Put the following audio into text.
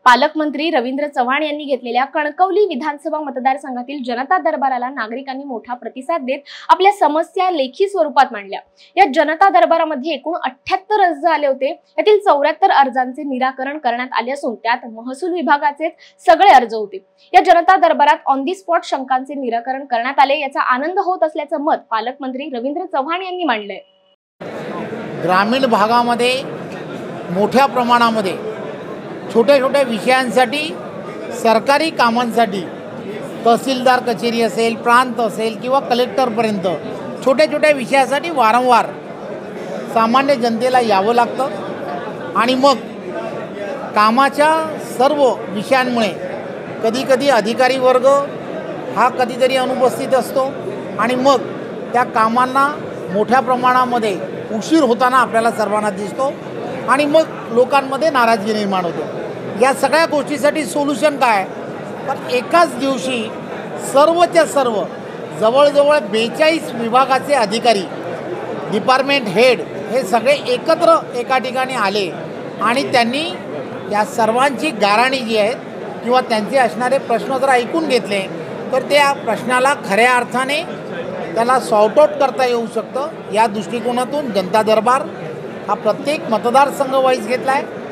पालकमंत्री रवींद्र चव्हाण यांनी घेतलेल्या कणकवली विधानसभा मतदारसंघातील जनता दरबाराला नागरिकांनी मोठा प्रतिसाद देत आपल्या समस्या लेखी स्वरूपात मांडल्या। या जनता दरबारामध्ये एकूण 78 अर्ज आले होते। यातील 74 अर्जांचे निराकरण करण्यात आले असून त्यात महसूल विभागाचे सगळे अर्ज होते। या जनता दरबारात ऑन दी स्पॉट शंकांचे निराकरण करण्यात आले। याचा आनंद होत असल्याचं मत पालकमंत्री रवींद्र चव्हाण यांनी मांडलंय। ग्रामीण भागामध्ये मोठ्या प्रमाणामध्ये छोट्या छोट्या विषयांसाठी सरकारी कामांसाठी तहसीलदार कचेरी असेल, प्रांत असेल किंवा कलेक्टरपर्यंत छोट्या छोट्या विषयासाठी वारंवार सामान्य जनतेला यावं लागतं आणि मग कामाच्या सर्व विषयांमुळे कधीकधी अधिकारी वर्ग हा कधीतरी अनुपस्थित असतो आणि मग त्या कामांना मोठ्या प्रमाणामध्ये उशीर होताना आपल्याला सर्वांना दिसतो आणि मग लोकांमध्ये नाराजगी निर्माण होतो। या सगळ्या गोष्टीसाठी सोल्युशन काय? तर एकाच दिवशी सर्वच्या सर्व जवळजवळ 42 विभागाचे अधिकारी, डिपार्टमेंट हेड हे सगळे एकत्र एका ठिकाणी आले आणि त्यांनी या सर्वांची गाऱ्हाणी जी आहे किंवा त्यांचे असणारे प्रश्न जर ऐकून घेतले तर त्या प्रश्नाला खऱ्या अर्थाने त्याला सॉर्ट आउट करता येऊ शकतं। या दृष्टिकोनातून जनता दरबार हा प्रत्येक मतदारसंघ वाईज घेतला आहे।